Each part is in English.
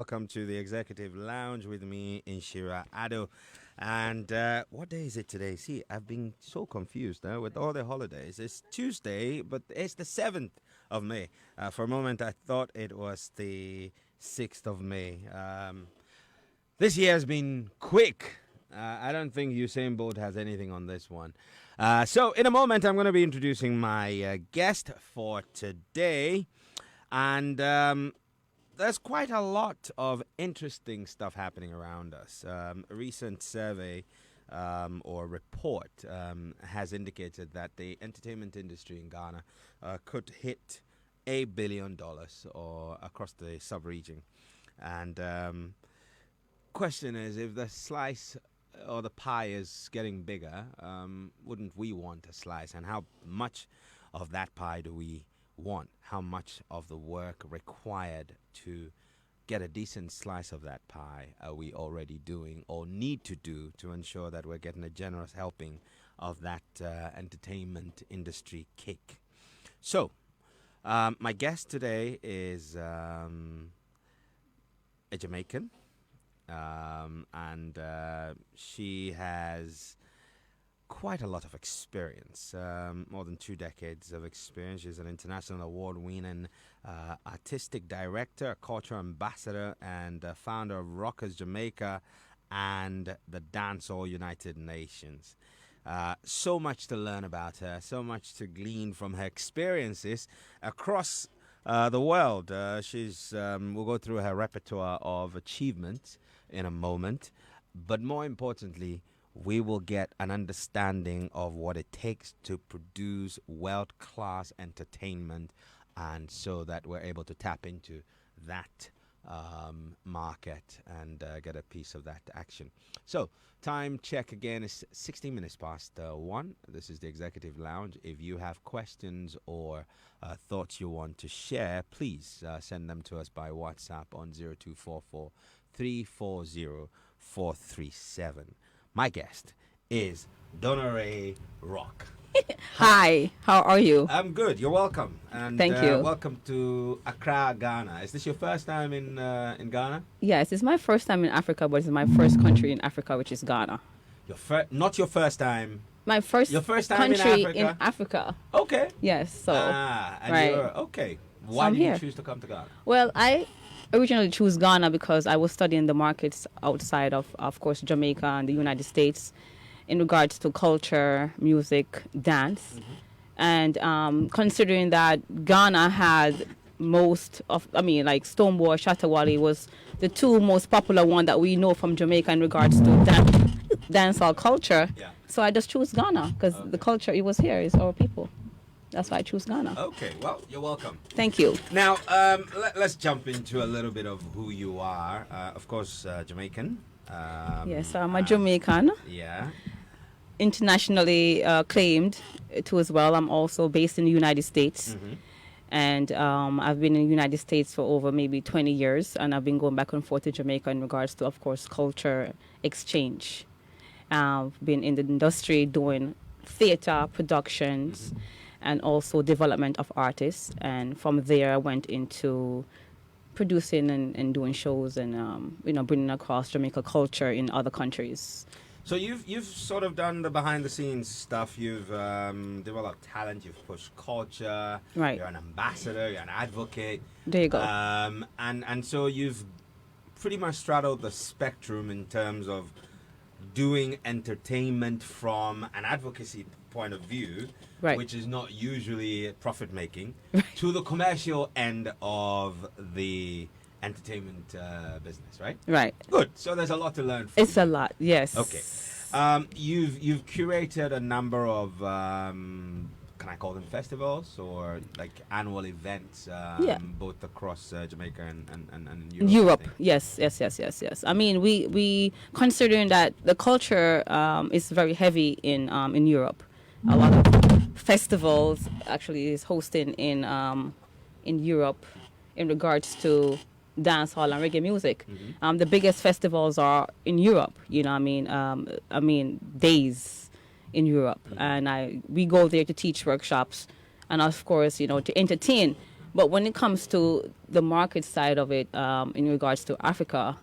Welcome to the Executive Lounge with me, Inshira Ado. And what day is it today? See, I've been so confused now with all the holidays. It's Tuesday, but it's the 7th of May. For a moment, I thought it was the 6th of May. This year has been quick. I don't think Usain Bolt has anything on this one. So, in a moment, I'm going to be introducing my guest for today. And there's quite a lot of interesting stuff happening around us. A recent survey or report has indicated that the entertainment industry in Ghana could hit $1 billion or across the sub-region. And question is, if the slice or the pie is getting bigger, wouldn't we want a slice? And how much of that pie do we want? How much of the work required to get a decent slice of that pie are we already doing or need to do to ensure that we're getting a generous helping of that entertainment industry cake? So, my guest today is a Jamaican, and she has quite a lot of experience, more than 2 decades of experience. She's an international award-winning artistic director, culture ambassador, and founder of Rockers Jamaica and the Dancehall United Nations. So much to learn about her, so much to glean from her experiences across the world. We'll go through her repertoire of achievements in a moment, but more importantly, we will get an understanding of what it takes to produce world-class entertainment, and so that we're able to tap into that market and get a piece of that action. So, time check again is 16 minutes past 1. This is the Executive Lounge. If you have questions or thoughts you want to share, please send them to us by WhatsApp on 0244 340 437. My guest is Donnaray Rock. Hi, how are you? I'm good. You're welcome. And Thank you. welcome to Accra, Ghana. Is this your first time in Ghana? Yes, it's my first time in Africa, but it's my first country in Africa, which is Ghana. Not your first time. My first Your first time country in Africa? Okay. Yes, so And right. Okay. Why I'm did you here. choose to come to Ghana? Well, I originally chose Ghana because I was studying the markets outside of course, Jamaica and the United States in regards to culture, music, dance. And considering that Ghana had most of, like Stonebwoy, Shatawale was the 2 most popular one that we know from Jamaica in regards to dancehall culture. Yeah. So I just chose Ghana because the culture, it was here, it's our people. That's why I choose Ghana. Okay. Well, you're welcome. Thank you. Now, let's jump into a little bit of who you are. Of course, Jamaican. Yes, I'm a Jamaican, Yeah. internationally acclaimed too as well. I'm also based in the United States. And I've been in the United States for over maybe 20 years, and I've been going back and forth to Jamaica in regards to, of course, culture exchange. I've been in the industry doing theater productions and also development of artists. And from there, I went into producing and doing shows and, bringing across Jamaica culture in other countries. So you've sort of done the behind the scenes stuff. You've developed talent. You've pushed culture. Right. You're an ambassador. You're an advocate. There you go. And so you've pretty much straddled the spectrum in terms of doing entertainment from an advocacy point of view, Right. which is not usually profit making, to the commercial end of the entertainment business, right? Right. Good. So there's a lot to learn from It's a lot, yes. Okay. You've curated a number of can I call them festivals or like annual events, both across Jamaica and Europe? Europe, I think. yes. I mean, we considering that the culture is very heavy in Europe. A lot of festivals actually is hosting in Europe in regards to dancehall and reggae music. The biggest festivals are in Europe. I mean days in Europe, and we go there to teach workshops, and of course, to entertain. But when it comes to the market side of it, in regards to Africa,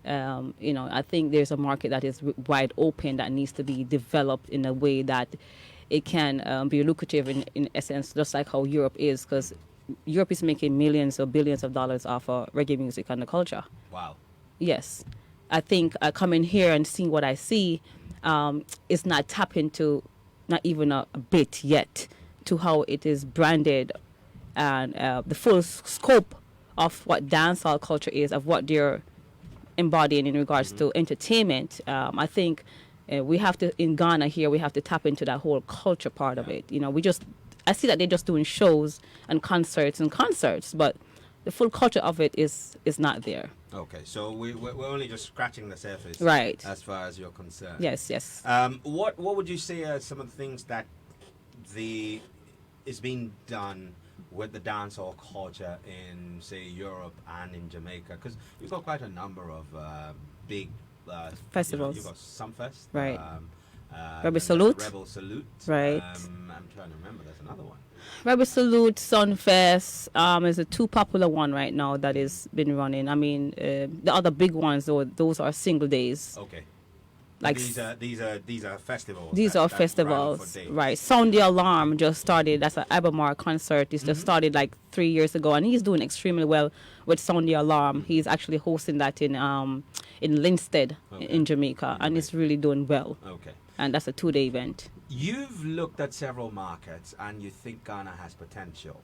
I think there's a market that is wide open that needs to be developed in a way that it can be lucrative in essence, just like how Europe is, because Europe is making millions or billions of dollars off of reggae music and the culture. Wow. Yes. I think coming here and seeing what I see is not tap into, not even a bit yet, to how it is branded and the full scope of what dancehall culture is, of what they're embodying in regards to entertainment. I think we have to, in Ghana here, we have to tap into that whole culture part of it. I see that they're just doing shows and concerts, but the full culture of it is not there. Okay, so we're only just scratching the surface, Right? As far as you're concerned. Yes. What would you say are some of the things that is being done with the dancehall culture in, say, Europe and in Jamaica? Because you've got quite a number of big festivals. You've got Sumfest, right? Rebel Salute, right? I'm trying to remember. There's another one. Rebel Salute, Sunfest is a too popular one right now that is been running. I mean, the other big ones, those are single days. Okay. Like these are festivals. These are festivals, right? Sound the Alarm just started. That's an Abamar concert. It's just started like 3 years ago, and he's doing extremely well with Sound the Alarm. He's actually hosting that in Linstead, in Jamaica, and it's really doing well. Okay. And that's a 2-day event. You've looked at several markets, and you think Ghana has potential.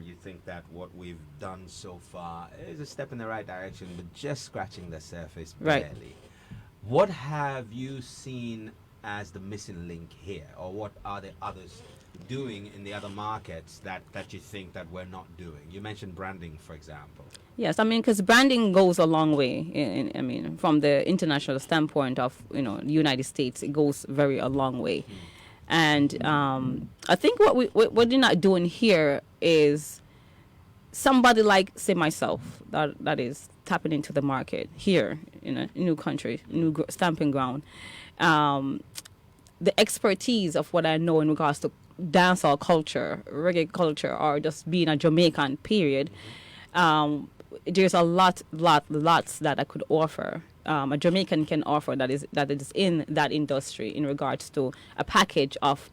You think that what we've done so far is a step in the right direction, but just scratching the surface barely. Right. What have you seen as the missing link here, or what are the others doing in the other markets that you think that we're not doing? You mentioned branding, for example. Yes, I mean, because branding goes a long way. I mean, from the international standpoint of the United States, it goes a long way. And I think what we're not doing here is somebody like, say, myself, that is tapping into the market here in a new country, new stamping ground. The expertise of what I know in regards to dancehall culture, reggae culture, or just being a Jamaican period, there's a lots that I could offer. A Jamaican can offer that is in that industry in regards to a package of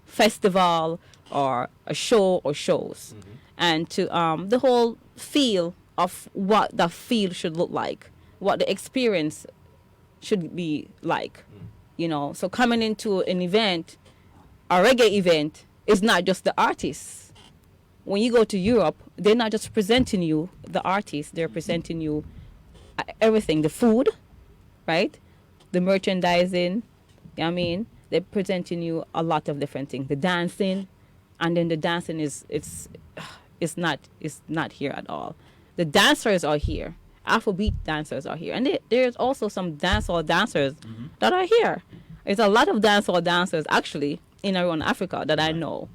festival or a show or shows, and to the whole feel of what the field should look like, what the experience should be like. So coming into an event, a reggae event, is not just the artists. When you go to Europe, they're not just presenting you the artists, they're presenting you everything, the food, right? The merchandising, they're presenting you a lot of different things. The dancing, and then the dancing it's not here at all. The dancers are here. Afrobeat dancers are here. And there's also some dancehall dancers that are here. There's a lot of dancehall dancers actually in around Africa that I know.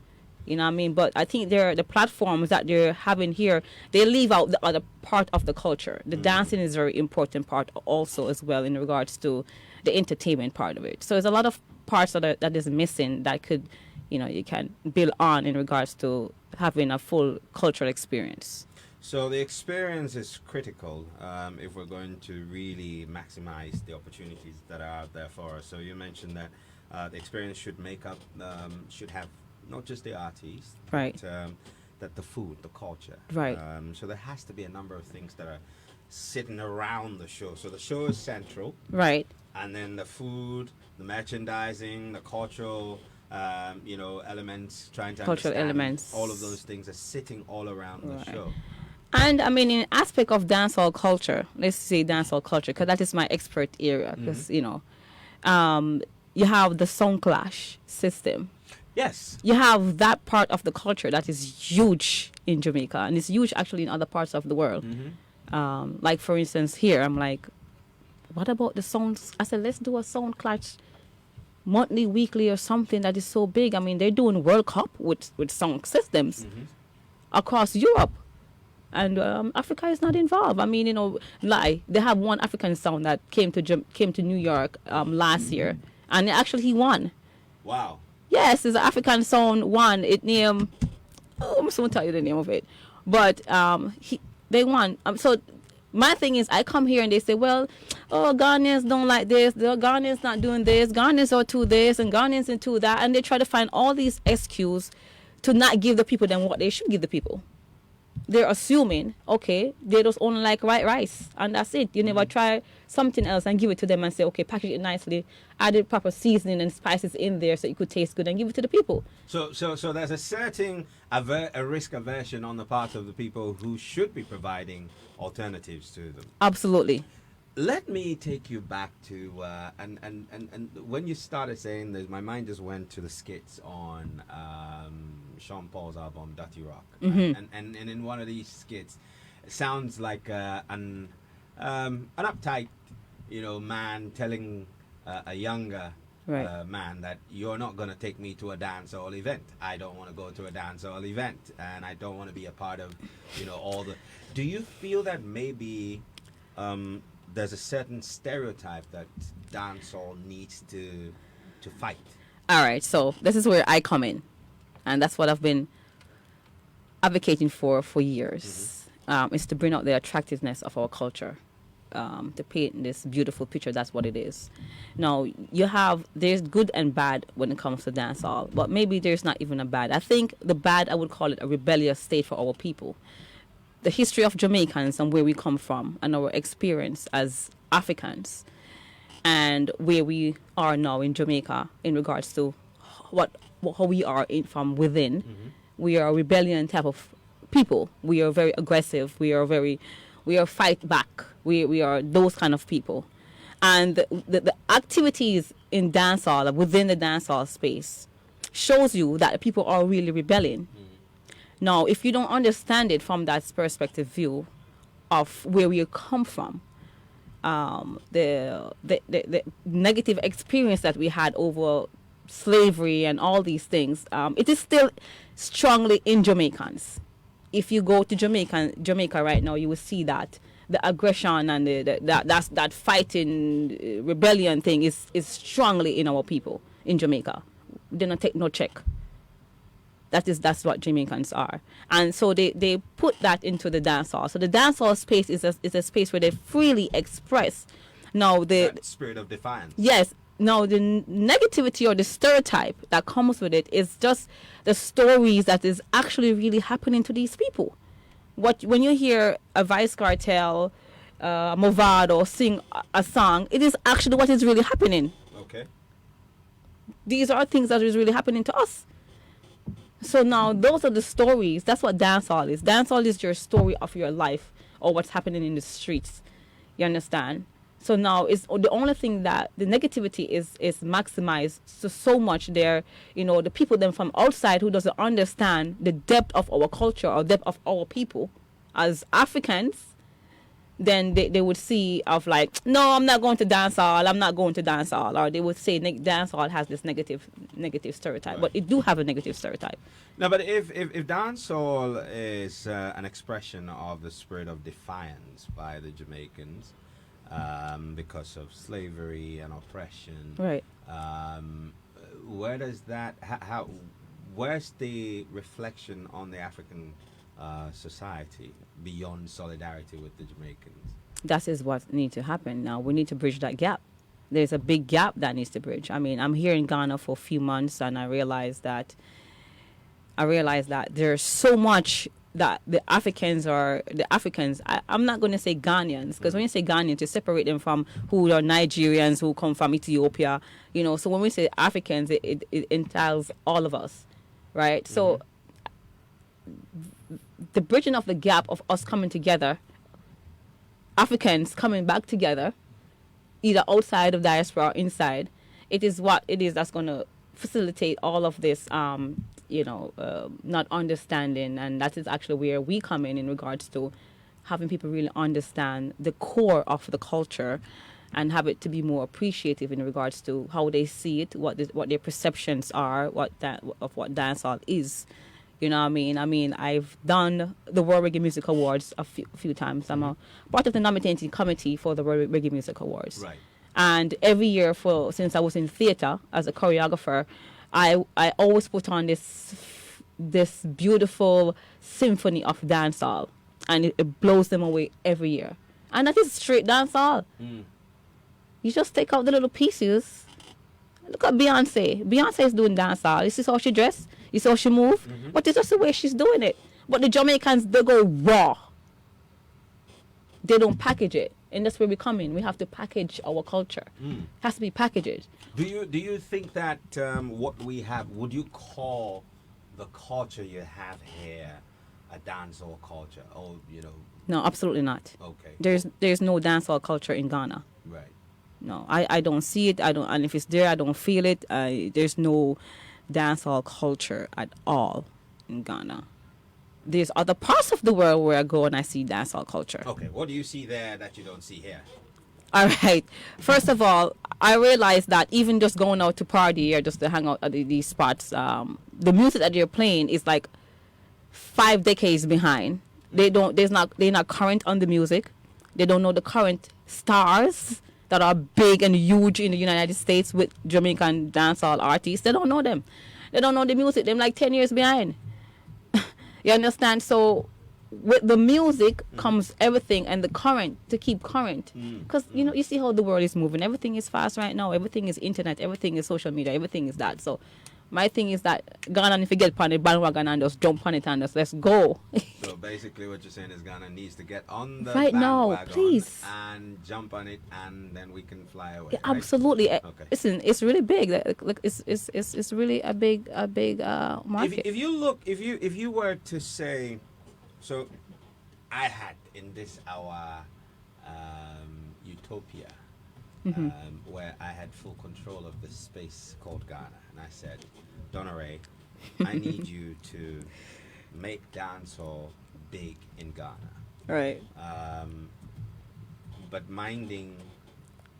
But I think the platforms that they're having here, they leave out the other part of the culture. The dancing is a very important part also as well in regards to the entertainment part of it. So there's a lot of parts that is missing that could, you can build on in regards to having a full cultural experience. So the experience is critical if we're going to really maximize the opportunities that are out there for us. So you mentioned that the experience should have not just the artists, right? But, that the food, the culture, right? So there has to be a number of things that are sitting around the show. So the show is central, right? And then the food, the merchandising, the cultural elements, trying to cultural elements, all of those things are sitting all around the show. And I mean, in aspect of dancehall culture, let's say dancehall culture, because that is my expert area. Because you have the sound clash system. Yes. You have that part of the culture that is huge in Jamaica, and it's huge actually in other parts of the world. Like for instance, here I'm like, what about the sounds? I said, let's do a sound clash monthly, weekly, or something that is so big. I mean, they're doing World Cup with sound systems across Europe. And Africa is not involved. I mean, they have one African sound that came to New York last year, and actually he won. Wow. Yes, it's an African sound. Won. It named. I'm just gonna tell you the name of it. But they want so. My thing is, I come here and they say, well, oh, Ghanaians don't like this. The Ghanaians not doing this. Ghanaians are to this and Ghanaians into that. And they try to find all these excuses to not give the people them what they should give the people. They're assuming, okay, they just only like white rice. And that's it. You never try something else and give it to them and say, okay, package it nicely, add the proper seasoning and spices in there so it could taste good and give it to the people. So there's a certain a risk aversion on the part of the people who should be providing alternatives to them. Absolutely. Let me take you back to and when you started saying this, my mind just went to the skits on Sean Paul's album Dirty Rock, and in one of these skits, it sounds like an uptight, man telling a younger man that you're not going to take me to a dancehall event. I don't want to go to a dancehall event, and I don't want to be a part of, all the. Do you feel that maybe there's a certain stereotype that dancehall needs to fight? All right, so this is where I come in, and that's what I've been advocating for years. Is to bring out the attractiveness of our culture. To paint this beautiful picture, that's what it is. Now, there's good and bad when it comes to dancehall, but maybe there's not even a bad. I think the bad, I would call it a rebellious state for our people. The history of Jamaicans and where we come from and our experience as Africans and where we are now in Jamaica in regards to how we are from within. We are a rebellion type of people. We are very aggressive. We are fight back. We are those kind of people. And the activities in dancehall, within the dancehall space, shows you that people are really rebelling. Now, if you don't understand it from that perspective view of where we come from, the negative experience that we had over slavery and all these things, it is still strongly in Jamaicans. If you go to Jamaica right now, you will see that the aggression and that fighting rebellion thing is strongly in our people in Jamaica. They don't take no check. That's what Jamaicans are, and so they put that into the dancehall. So the dancehall space is a space where they freely express. Now that spirit of defiance. Yes. Now the negativity or the stereotype that comes with it is just the stories that is actually really happening to these people. When you hear a Vice Cartel, Movado sing a song, it is actually what is really happening. Okay. These are things that is really happening to us. So now those are the stories. That's what dancehall is. Dancehall is your story of your life or what's happening in the streets. You understand? So now it's the only thing that the negativity is maximized so much there. The people then from outside who doesn't understand the depth of our culture or depth of our people as Africans, then they would see of like, no, I'm not going to dancehall. I'm not going to dancehall, or they would say dancehall has this negative stereotype, right. But it do have a negative stereotype. No, but if dancehall is an expression of the spirit of defiance by the Jamaicans. Because of slavery and oppression, right? Where does that? Where's the reflection on the African society beyond solidarity with the Jamaicans? That is what needs to happen. Now we need to bridge that gap. There's a big gap that needs to bridge. I mean, I'm here in Ghana for a few months, and I realized that there's so much that the Africans, I'm not going to say Ghanaians, because when you say Ghanaians, you separate them from who are Nigerians, who come from Ethiopia, so when we say Africans, it entails all of us, right? So the bridging of the gap of us coming together, Africans coming back together, either outside of diaspora or inside, it is what it is that's going to facilitate all of this not understanding, and that is actually where we come in regards to having people really understand the core of the culture and have it to be more appreciative in regards to how they see it, what their perceptions are, what dancehall is. You know what I mean? I mean, I've done the World Reggae Music Awards a few times. I'm a part of the nominating committee for the World Reggae Music Awards. Right. And every year since I was in theater as a choreographer, I always put on this this beautiful symphony of dancehall, and it blows them away every year. And that is straight dancehall. You just take out the little pieces. Look at Beyonce. Beyonce is doing dancehall. You see how she dress? You see how she move? But it's just the way she's doing it. But the Jamaicans, they go raw. They don't package it. And that's where we come in. We have to package our culture. It has to be packaged. Do you think that what we have, would you call the culture you have here a dancehall culture? Or, No, absolutely not. Okay. There's no dancehall culture in Ghana. Right. No, I don't see it. And if it's there, I don't feel it. There's no dancehall culture at all in Ghana. There's other parts of the world where I go and I see dancehall culture. Okay, what do you see there that you don't see here? All right. First of all, I realized that even just going out to party or just to hang out at these spots, the music that they're playing is like 5 decades behind. They're not current on the music. They don't know the current stars that are big and huge in the United States with Jamaican dancehall artists. They don't know them. They don't know the music. They're like 10 years behind. You understand? So with the music comes everything, and the current, to keep current. Because, you see how the world is moving. Everything is fast right now. Everything is internet. Everything is social media. Everything is that. So my thing is that Ghana, if you get on the bandwagon and just jump on it and just let's go. So basically what you're saying is Ghana needs to get on the right now, bandwagon please, and jump on it, and then we can fly away. Yeah, right? absolutely. Okay. Listen, it's really big. Like it's really a big market. If you look, if you were to say, so I had in this our utopia, where I had full control of the space called Ghana, and I said, Donnaray, I need you to make dancehall big in Ghana. Right. But minding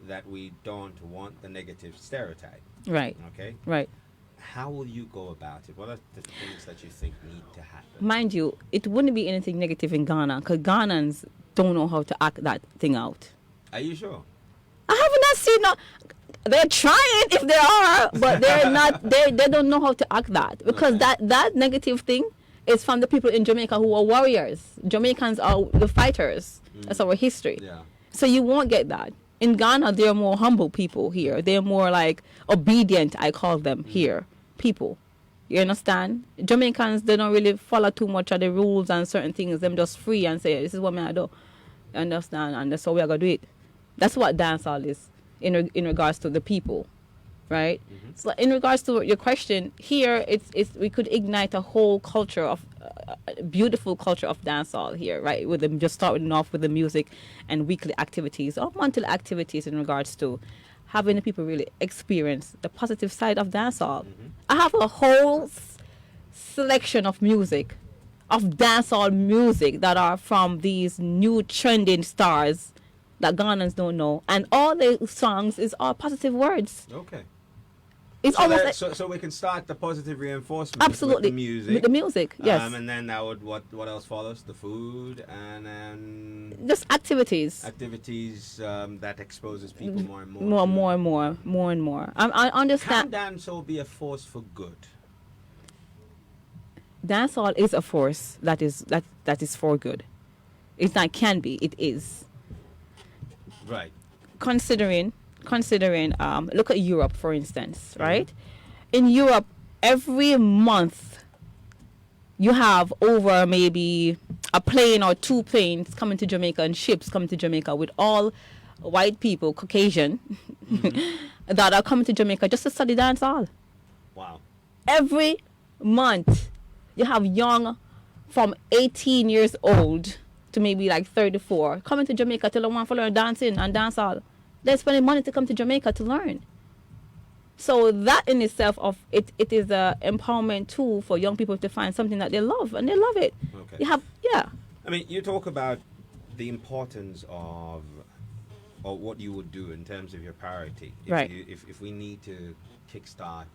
that we don't want the negative stereotype. Right. Okay? Right. How will you go about it? What are the things that you think need to happen? Mind you, it wouldn't be anything negative in Ghana because Ghanans don't know how to act that thing out. Are you sure? I have not seen no. They're trying if they are, but they're not. They don't know how to act that because that negative thing is from the people in Jamaica who are warriors. Jamaicans are the fighters. That's our history. Yeah. So you won't get that. In Ghana, they're more humble people here. They're more like obedient, I call them here, people. You understand? Jamaicans, they don't really follow too much of the rules and certain things. Them just free and say, this is what I do. You understand? And that's how we are going to do it. That's what dancehall is in regards to the people, right? So in regards to your question, here it's we could ignite a whole culture of a beautiful culture of dancehall here, right? With them just starting off with the music and weekly activities or monthly activities in regards to having the people really experience the positive side of dancehall. I have a whole selection of music, of dancehall music that are from these new trending stars that Ghanaians don't know, and all the songs is all positive words. Okay. It's So, almost that, like, so we can start the positive reinforcement absolutely with the music. With the music, yes. And then that would what else follows? The food and then Just activities. activities that exposes people more and more. More and more. I understand. Can dancehall be a force for good? Dancehall is a force that is for good. It's not can be. It is. Right. Considering look at Europe, for instance, right? In Europe, every month you have over maybe a plane or 2 planes coming to Jamaica and ships coming to Jamaica with all white people, Caucasian, that are coming to Jamaica just to study dancehall. Wow. Every month you have young from 18 years old to maybe like 34 coming to Jamaica to learn dancing and dancehall. They're spending money to come to Jamaica to learn. So that in itself it is a empowerment tool for young people to find something that they love, and they love it. Okay. I mean, you talk about the importance of or what you would do in terms of your priority. Right. If we need to kickstart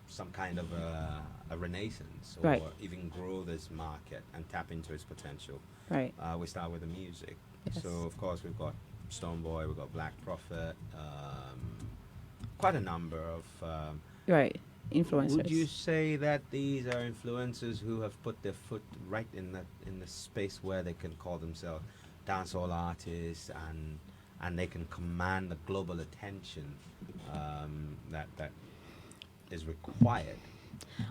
some kind of a renaissance or Right. even grow this market and tap into its potential, Right. we start with the music. Yes. So of course we've got Stoneboy, we've got Black Prophet, quite a number of Right. influencers. Would you say that these are influencers who have put their foot right in the space where they can call themselves dancehall artists and they can command the global attention that is required?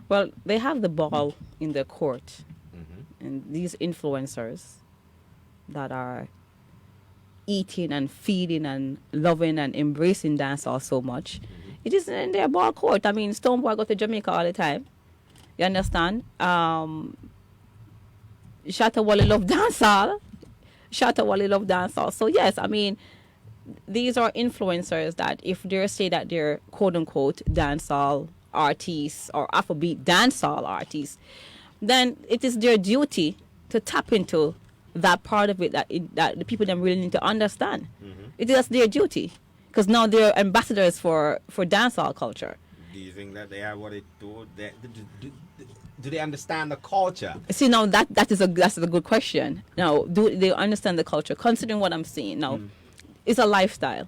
Well, they have the ball in their court, Mm-hmm. and these influencers that are eating and feeding and loving and embracing dancehall so much, it isn't in their ball court. I mean, Stoneboy go to Jamaica all the time. You understand? Shatta Wally love dancehall. Shatta Wally love dancehall. So yes, I mean, these are influencers that if they say that they're quote unquote dancehall artists or Afrobeat dancehall artists, then it is their duty to tap into that part of it that the people them really need to understand. It is their duty because now they're ambassadors for dancehall culture. Do you think that they are what it do? Do they understand the culture? See, now that's a good question. Now, do they understand the culture? Considering what I'm seeing now, it's a lifestyle.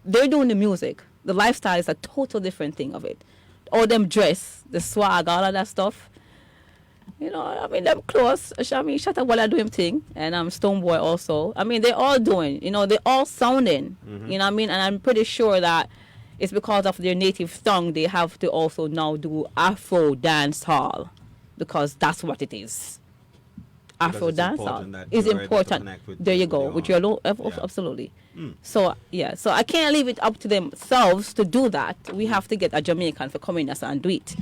They're doing the music. The lifestyle is a total different thing of it. All them dress, the swag, all of that stuff. You know, I mean, them clothes. I mean, Shatta Walla do him thing, and Stoneboy also. I mean, they're all doing. You know, they're all sounding. You know what I mean? And I'm pretty sure that it's because of their native tongue they have to also now do Afro dance hall, because that's what it is. Afro dance hall is important. There you go, with your absolutely. So yeah, so I can't leave it up to themselves to do that. We have to get a Jamaican for coming us and do it.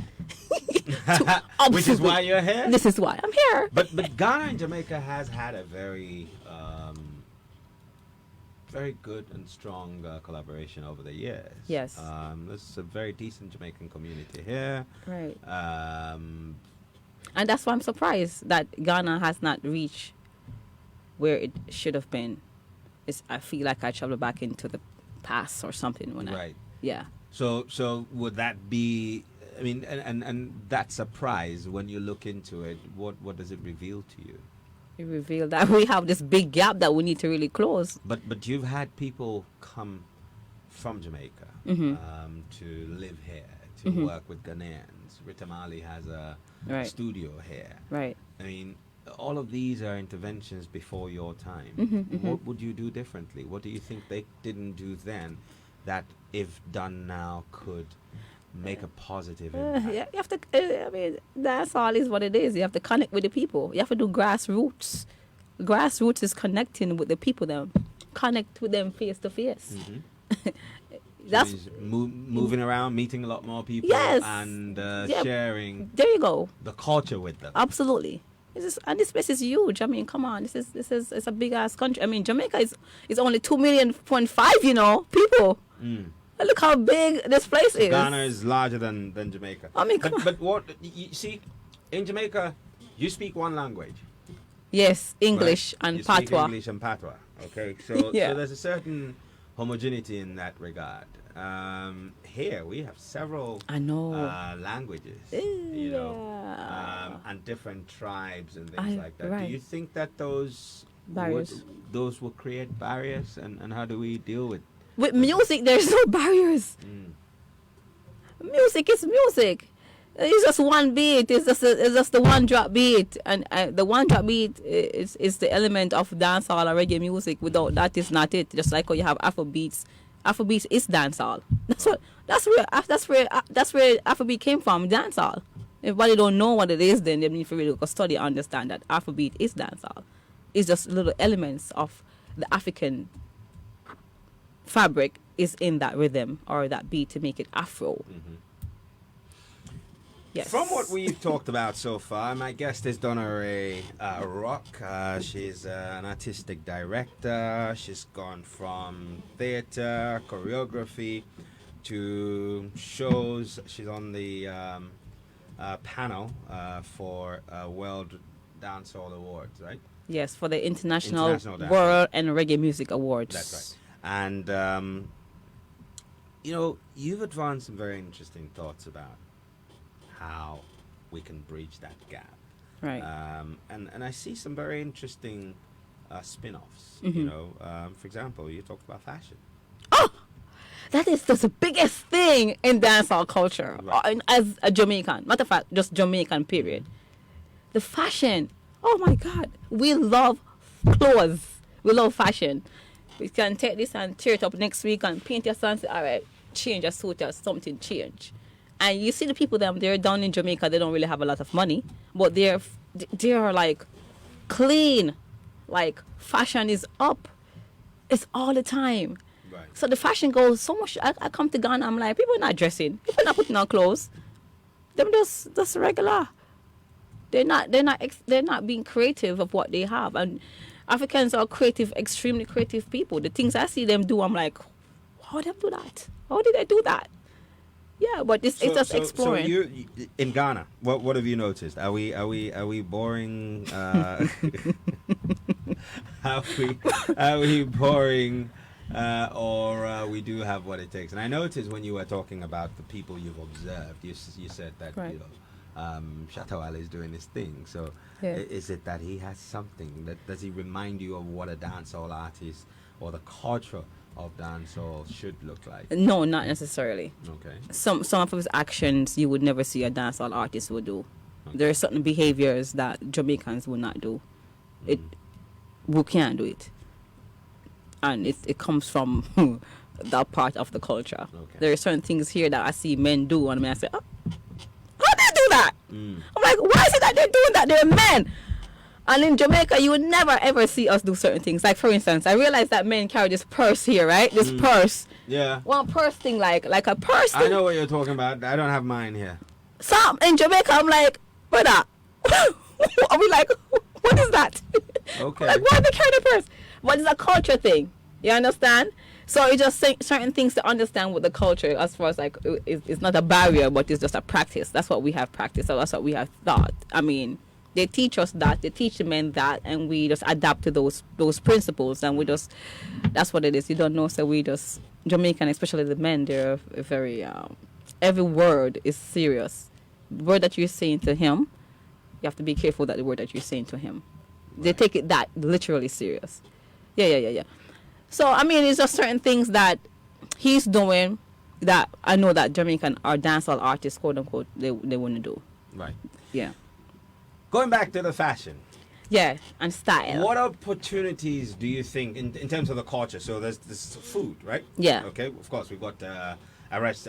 Which is why you're here. This is why I'm here. But Ghana and Jamaica has had a very very good and strong collaboration over the years. Yes. There's a very decent Jamaican community here. Right. And that's why I'm surprised that Ghana has not reached where it should have been. I feel like I travel back into the past or something when right. Yeah. So would that be? I mean, and that surprise when you look into it, what does it reveal to you? It revealed that we have this big gap that we need to really close. But you've had people come from Jamaica to live here, to work with Ghanaians. Rita Mali has a studio here. Right. I mean, all of these are interventions before your time. What would you do differently? What do you think they didn't do then that, if done now, could make a positive impact? Yeah, you have to. I mean, that's all is what it is. You have to connect with the people. You have to do grassroots. Grassroots is connecting with the people. Them connect with them face to face. That's moving around, meeting a lot more people, yes, and sharing. There you go. The culture with them. Absolutely. And this place is huge. I mean, come on. This is it's a big ass country. I mean, Jamaica is only 2.5 million, you know, people. Look how big this place is. Ghana is larger than Jamaica. I mean, but what you see in Jamaica, you speak one language. Yes, English and you Patois. Speak English and Patois. Okay, so there's a certain homogeneity in that regard. Here we have several languages, you know, and different tribes and things like that. Right. Do you think that those barriers will create barriers, and how do we deal with? With music, there's no barriers. Music is music. It's just one beat. It's just the one drop beat, and the one drop beat is the element of dancehall or reggae music. Without that, is not it. Just like when you have Afrobeats. Afrobeats is dancehall. That's where Afrobeat came from. Dancehall. Everybody don't know what it is, then they need to really go study and understand that Afrobeat is dancehall. It's just little elements of the African fabric is in that rhythm or that beat to make it Afro. Yes. From what we've talked about so far, my guest is Donnaray Rock. She's an artistic director. She's gone from theater, choreography, to shows. She's on the panel for World Dancehall Awards, right? Yes, for the International World and Reggae Music Awards. That's right. And, you know, you've advanced some very interesting thoughts about how we can bridge that gap. Right. And I see some very interesting spin-offs. You know, for example, you talked about fashion. Oh! That is just the biggest thing in dancehall culture, Right. as a Jamaican. Matter of fact, just Jamaican, period. The fashion. Oh my God. We love clothes. We love fashion. We can take this and tear it up next week and paint your son. Say, all right, change a suit or something, change. And you see the people them, they're down in Jamaica, they don't really have a lot of money, but they're like clean. Like fashion is up. It's all the time. Right. So the fashion goes so much. I come to Ghana, I'm like, people are not dressing. People are not putting on clothes. Them just regular. They're not being creative of what they have. And Africans are creative, extremely creative people. The things I see them do, I'm like, how did they do that? How did they do that? Yeah, but it's just exploring. So you in Ghana, what have you noticed? Are we boring? Are we boring? Or we do have what it takes? And I noticed when you were talking about the people you've observed, you said that Right. Shatawale is doing his thing. So Yeah. is it that he has something? Does he remind you of what a dancehall artist or the culture of dancehall should look like? No, not necessarily. Okay. Some of his actions you would never see a dancehall artist would do. Okay. There are certain behaviors that Jamaicans would not do. We can't do it, and it comes from that part of the culture. Okay. There are certain things here that I see men do, and I say, oh, how do they do that? I'm like, why is it that they're doing that? They're men. And in Jamaica, you would never ever see us do certain things. Like, for instance, I realized that men carry this purse here, right? This purse. Yeah. One purse thing, like a purse thing. I know what you're talking about. I don't have mine here. So in Jamaica, I'm like, brother, are we like, what is that? Okay. Like, why they carry the purse? But it's a culture thing. You understand? So it's just certain things to understand with the culture, as far as like, it's not a barrier, but it's just a practice. That's what we have practiced. So that's what we have thought. I mean, they teach us that, they teach the men that, and we just adapt to those principles, and we just, that's what it is. You don't know, so we just, Jamaican, especially the men, they're very, every word is serious. The word that you're saying to him, you have to be careful that the word that you're saying to him. They take it that literally serious. Yeah. So, I mean, it's just certain things that he's doing that I know that Jamaican or dancehall artists, quote unquote, they wouldn't do. Right. Yeah. Going back to the fashion. Yeah, and style. What opportunities do you think in terms of the culture? So there's this food, right? Yeah. Okay. Of course, we've got a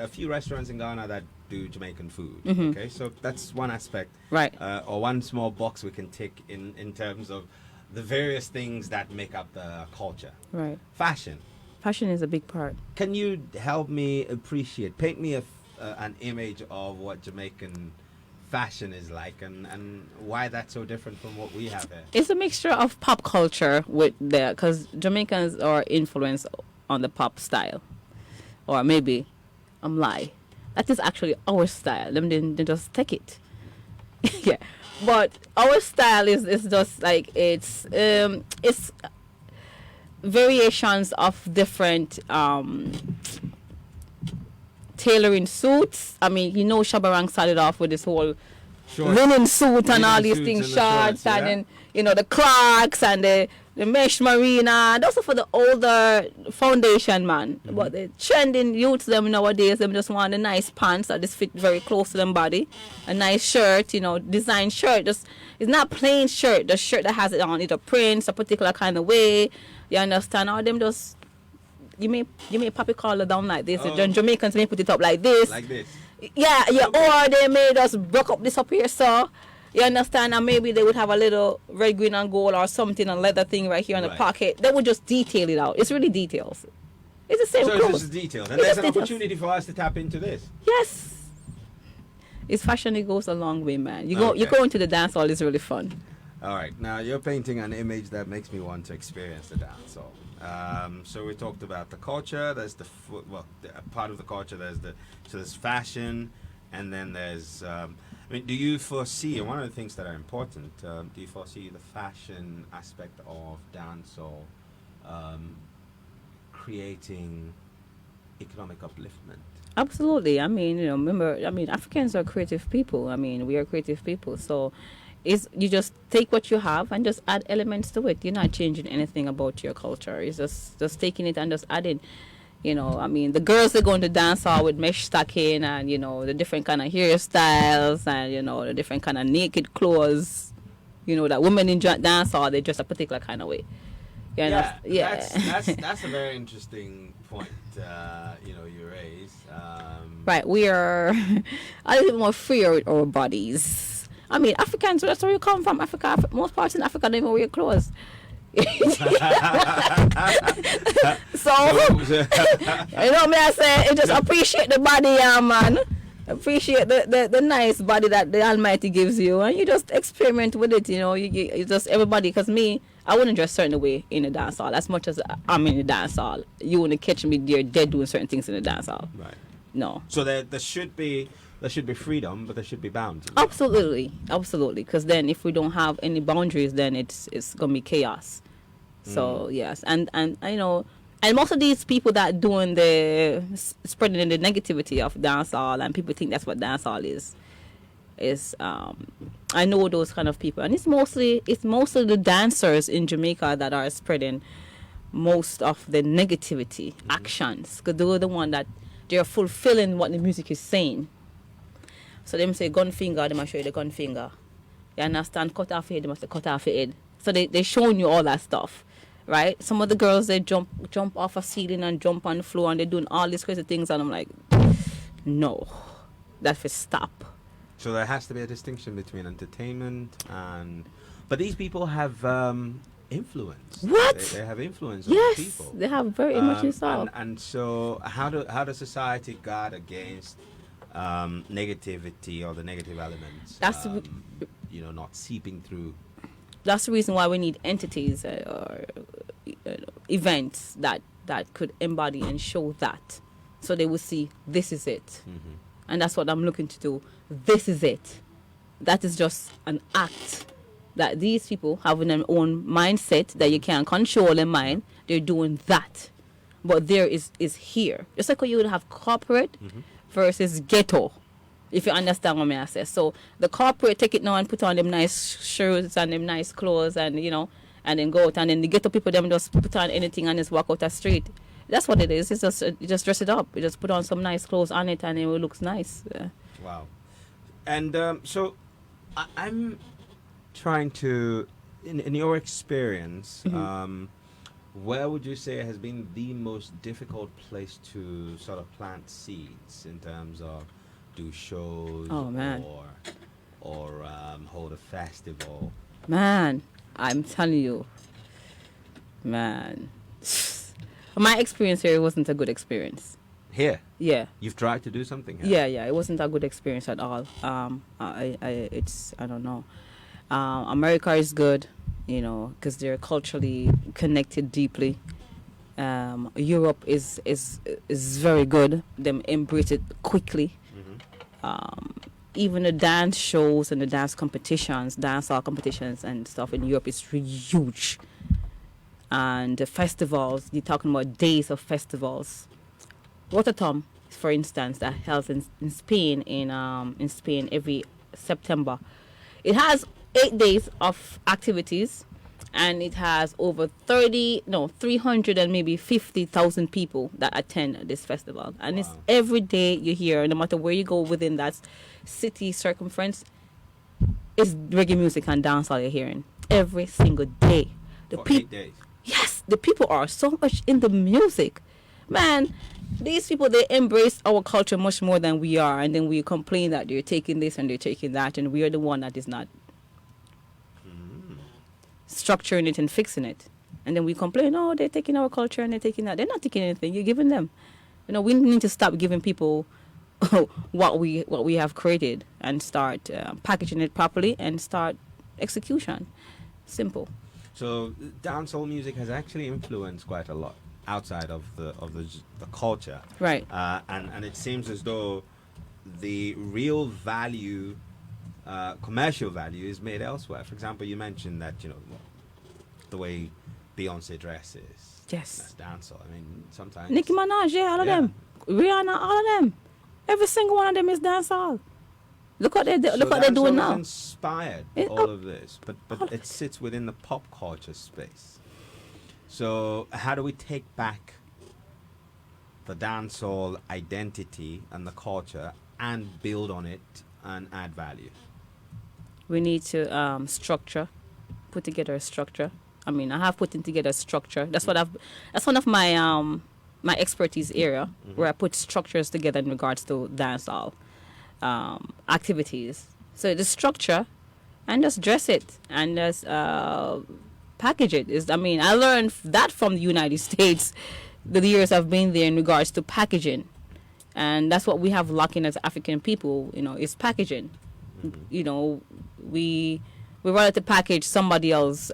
few restaurants in Ghana that do Jamaican food. Mhm. Okay, so that's one aspect. Right. Or one small box we can tick in terms of the various things that make up the culture. Right. Fashion. Fashion is a big part. Can you help me paint me an image of what Jamaican fashion is like and why that's so different from what we have here? It's a mixture of pop culture with because Jamaicans are influenced on the pop style. Or maybe I'm lying. That is actually our style. They just take it. Yeah. But our style is just like it's variations of different tailoring suits. I mean, Shabarang started off with this whole linen suit and all these things, shorts, and then the Clarks and the mesh marina. Those are for the older foundation man. Mm-hmm. But the trending youths them nowadays, them just want a nice pants that just fit very close to them body, a nice shirt, design shirt. Just it's not plain shirt. The shirt that has it on either prints a particular kind of way. You understand? Or them just you may pop a collar down like this. Oh. The Jamaicans may put it up like this. Like this. Yeah, or they may just broke up this up here, so you understand, and maybe they would have a little red, green, and gold or something, a leather thing right here in the Right. pocket. They would just detail it out. It's really details. It's the same So clothes. it's just details. And It's there's just an details. opportunity for us to tap into this. Yes. It's fashion, it goes a long way, man. You Okay. go into the dance hall, it's really fun. All right. Now you're painting an image that makes me want to experience the dancehall. So we talked about the culture. There's part of the culture. There's fashion, and then there's. Do you foresee? And one of the things that are important. Do you foresee the fashion aspect of dancehall creating economic upliftment? Absolutely. I mean, remember, Africans are creative people. I mean, we are creative people. So you just take what you have and just add elements to it. You're not changing anything about your culture. It's just taking it and just adding. You know, I mean, the girls that go into dance hall with mesh stocking and, you know, the different kind of hairstyles and, you know, the different kind of naked clothes. You know, that women in dance hall, they dress a particular kind of way. That's a very interesting point, you raise. Right, we are a little more freer with our bodies. I mean, Africans, that's where you come from. Africa, most parts in Africa don't even wear clothes. So, you know me, I say, just appreciate the body, man. Appreciate the nice body that the Almighty gives you, and you just experiment with it. You know, you just everybody. Because me, I wouldn't dress certain way in the dance hall. As much as I'm in the dance hall, you wouldn't catch me there dead doing certain things in the dance hall. Right. No. So there should be freedom, but there should be boundaries. Absolutely. Because then, if we don't have any boundaries, then it's gonna be chaos. So yes, and you know. And most of these people that doing the spreading the negativity of dancehall, and people think that's what dancehall is I know those kind of people, and it's mostly the dancers in Jamaica that are spreading most of the negativity actions, because they're the one that they're fulfilling what the music is saying. So them say gun finger, they must show you the gun finger. You understand? Cut off your head, they must say cut off your head. So they showing you all that stuff. Right? Some of the girls, they jump off a ceiling and jump on the floor, and they're doing all these crazy things, and I'm like, no, that's for stop. So there has to be a distinction between entertainment and... But these people have influence. What? They have influence yes, on people. They have very much influence. And so how does society guard against negativity or the negative elements? That's not seeping through. That's the reason why we need entities or events that could embody and show that, so they will see this is it, and that's what I'm looking to do. This is it. That is just an act that these people have in their own mindset that you can't control their mind. They're doing that, but there is here. Just like how you would have corporate versus ghetto. If you understand what I say. So the corporate take it now and put on them nice shirts and them nice clothes, and and then go out, and then the ghetto people them just put on anything and just walk out the street. That's what it is. It's just you just dress it up. You just put on some nice clothes on it, and it looks nice. Yeah. Wow. And so I'm trying to, in your experience, where would you say has been the most difficult place to sort of plant seeds in terms of do shows or hold a festival? Man, I'm telling you, man, my experience here wasn't a good experience. Here? Yeah. You've tried to do something here? Yeah, it wasn't a good experience at all. I don't know. America is good, because they're culturally connected deeply. Europe is very good. Them embrace it quickly. Even the dance shows and the dance competitions, dancehall competitions and stuff in Europe is really huge. And the festivals, you're talking about days of festivals. Rotterdam, for instance, that held in Spain every September. It has 8 days of activities, and it has over 300 and maybe 50,000 people that attend this festival. And it's every day you hear, no matter where you go within that city circumference, it's reggae music and dancehall you're hearing every single day. For 8 days. Yes, the people are so much in the music. Man, these people, they embrace our culture much more than we are, and then we complain that they're taking this and they're taking that, and we are the one that is not structuring it and fixing it. And then we complain, oh, they're taking our culture and they're taking that. They're not taking anything. You're giving them. We need to stop giving people what we have created and start packaging it properly and start execution. Simple. So dancehall music has actually influenced quite a lot outside of the culture, right? And it seems as though the real value, commercial value, is made elsewhere. For example, you mentioned that the way Beyonce dresses. Yes. That's dancehall. I mean, sometimes Nicki Minaj, yeah, all of them. Rihanna, all of them. Every single one of them is dancehall. Look what they're doing now. Inspired all of this, but it sits within the pop culture space. So how do we take back the dancehall identity and the culture and build on it and add value? We need to put together a structure. I mean, I have put together a structure. That's that's one of my my expertise area, where I put structures together in regards to dancehall activities. So the structure, and just dress it and just package it. I mean, I learned that from the United States, the years I've been there in regards to packaging, and that's what we have lacking as African people. Is packaging. We rather to package somebody else.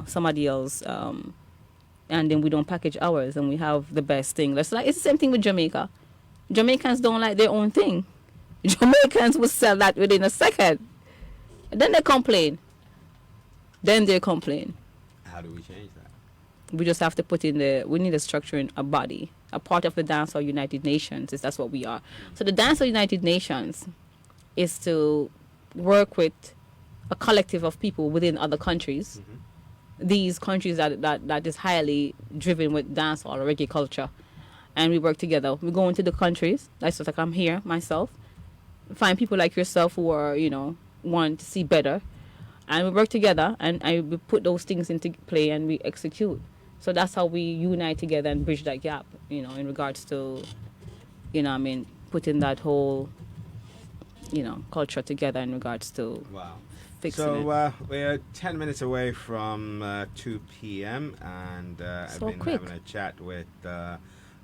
Somebody else. And then we don't package ours, and we have the best thing. It's the same thing with Jamaica. Jamaicans don't like their own thing. Jamaicans will sell that within a second. And then they complain. How do we change that? We just have to we need a structure in a body. A part of the Dancehall United Nations that's what we are. So the Dancehall United Nations is to work with a collective of people within other countries. These countries that is highly driven with dancehall or reggae culture. And we work together. We go into the countries. That's like I'm here myself. Find people like yourself who are, want to see better. And we work together, and we put those things into play, and we execute. So that's how we unite together and bridge that gap, in regards to, putting that whole, culture together in regards to fixing it. So we're 10 minutes away from 2 p.m. and I've been having a chat with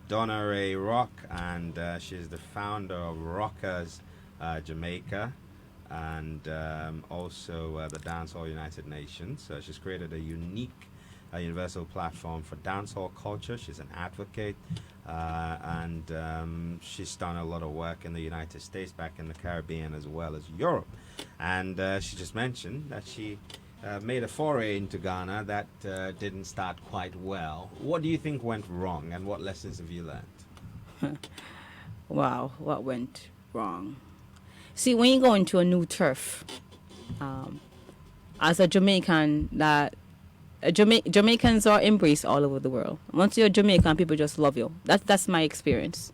Donnaray Rock, and she's the founder of Rockers Jamaica, and also the Dancehall United Nations. So she's created a unique universal platform for dancehall culture. She's an advocate, and she's done a lot of work in the United States, back in the Caribbean as well as Europe. And she just mentioned that she made a foray into Ghana that didn't start quite well. What do you think went wrong, and what lessons have you learned? Wow, what went wrong? See, when you go into a new turf, as a Jamaican, Jamaicans are embraced all over the world. Once you're Jamaican, people just love you. That's my experience.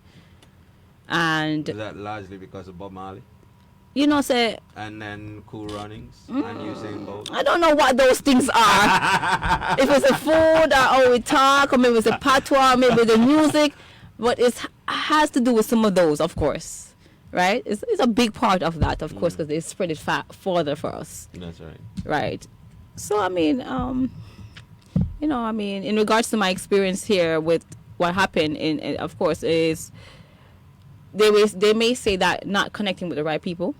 And is that largely because of Bob Marley? Say. And then Cool Runnings and Usain Bolt. I don't know what those things are. If it's a food, or how we talk, or maybe it's a patois, maybe the music, but it has to do with some of those, of course, right? It's a big part of that, of course, because they spread it further for us. That's right. Right. So I mean, in regards to my experience here with what happened, of course, is they may say that not connecting with the right people,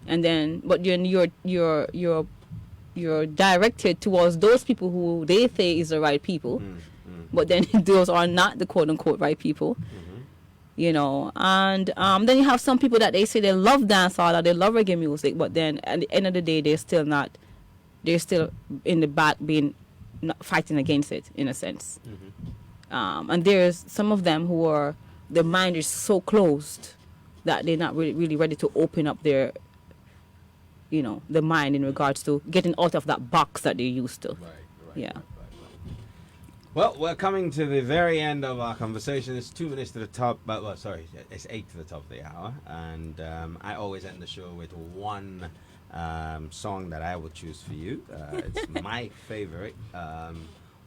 and then but you're directed towards those people who they say is the right people, but then those are not the quote unquote right people. And then you have some people that they say they love dancehall or they love reggae music, but then at the end of the day they're still in the back fighting against it in a sense. And there's some of them who are, their mind is so closed that they're not really ready to open up their the mind in regards to getting out of that box that they're used to. Right. Well, we're coming to the very end of our conversation. It's 2 minutes to the top, it's 8 to the top of the hour, and I always end the show with one song that I will choose for you. It's my favorite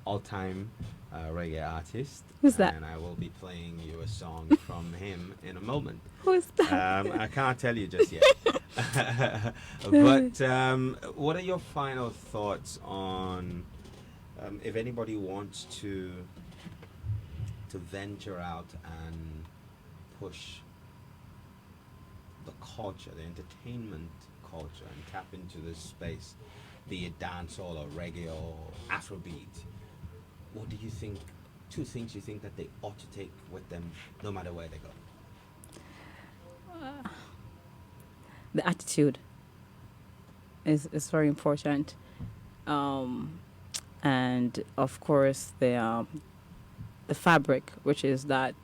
all-time reggae artist. Who's that? And I will be playing you a song from him in a moment. Who's that? I can't tell you just yet. But what are your final thoughts on if anybody wants to venture out and push the culture, the entertainment culture, and tap into this space, be it dancehall or reggae or Afrobeat? What do you think? 2 things you think that they ought to take with them, no matter where they go. The attitude is very important, and of course the fabric, which is that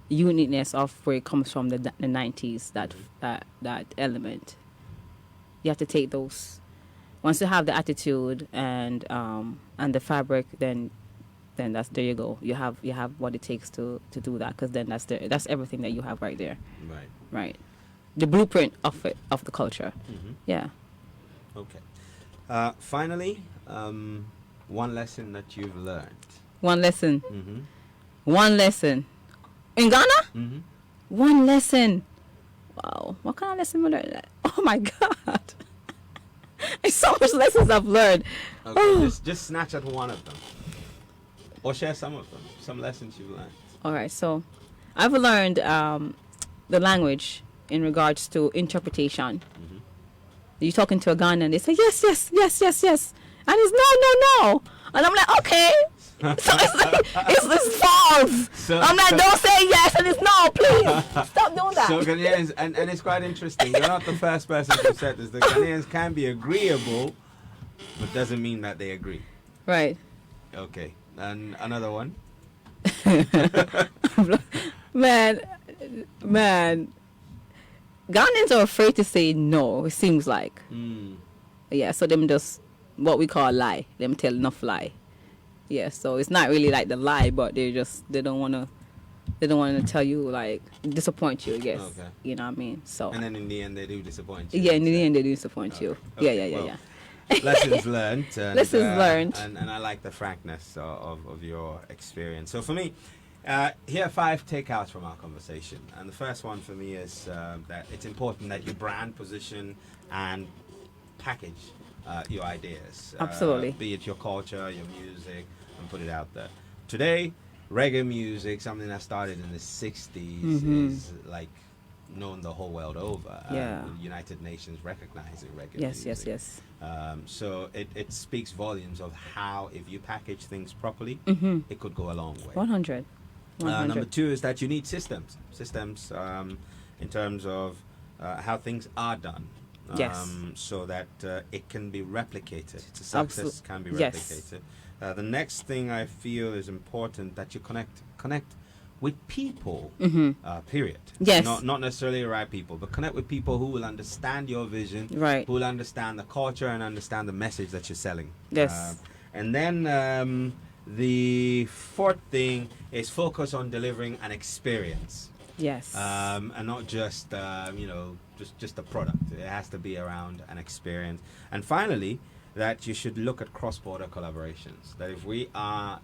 uniqueness of where it comes from, the 90s. That element. You have to take those. Once you have the attitude and the fabric, then then there you go. You have what it takes to do that, because then that's everything that you have right there. Right. Right. The blueprint of the culture. Mm-hmm. Yeah. Okay. Finally, one lesson that you've learned. One lesson. Mm-hmm. One lesson. In Ghana? Mm-hmm. One lesson. Wow. What kind of lesson we learned? Oh my God. There's so much lessons I've learned. Okay, just snatch at one of them. Or share some of them. Some lessons you've learned. All right. So I've learned the language in regards to interpretation. Mm-hmm. You're talking to a Ghanaian, they say, yes, yes, yes, yes, yes. And it's no, no, no. And I'm like, okay. So it's like, it's false. So, I'm like, don't say yes and it's no, please. Stop doing that. So Ghanaians, and it's quite interesting. You're not the first person who said this. The Ghanaians can be agreeable, but doesn't mean that they agree. Right. Okay. And another one. Man. Ghanaians are afraid to say no, it seems like. Mm. Yeah, so them just what we call lie. Them tell enough lie. Yeah, so it's not really like the lie, but they don't wanna tell you, like, disappoint you, I guess. Okay. You know what I mean? So And then in the end they do disappoint you. yeah, in the end they do disappoint you. Okay, Yeah. well, lessons learned. And, Lessons learned. And I like the frankness of your experience. So for me, here are 5 takeouts from our conversation. And the first one for me is that it's important that you brand, position, and package your ideas. Absolutely. Be it your culture, your music, and put it out there. Today, reggae music, something that started in the 60s, is like known the whole world over. Yeah. The United Nations recognizing reggae Yes, music. yes. So it speaks volumes of how, if you package things properly, it could go a long way. 100. Number 2 is that you need systems in terms of how things are done. Yes. So that it can be replicated. The success can be Yes. replicated. The next thing I feel is important, that you connect with people, period. Yes. Not necessarily the right people, but connect with people who will understand your vision, Right. who will understand the culture and understand the message that you're selling. Yes. And then the 4th thing is focus on delivering an experience. Yes. And not just just a product. It has to be around an experience. And finally, that you should look at cross-border collaborations. That if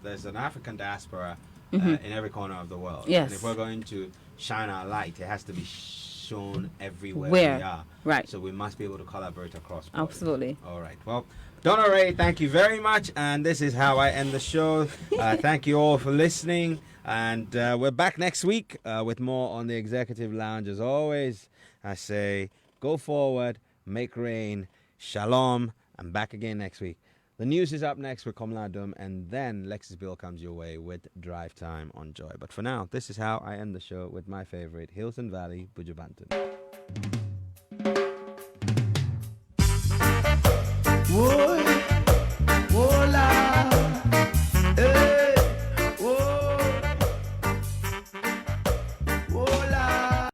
there's an African diaspora in every corner of the world. Yes. And if we're going to shine our light, it has to be shown everywhere Where? we are. Right. So we must be able to collaborate across borders. Absolutely. All right. Well, Donnaray, thank you very much. And this is how I end the show. Thank you all for listening. And we're back next week with more on the Executive Lounge. As always, I say, go forward, make rain, shalom, and back again next week. The news is up next with Komladum, and then Lexus Bill comes your way with Drive Time on Joy. But for now, this is how I end the show with my favorite, Hilton Valley Bujubanton.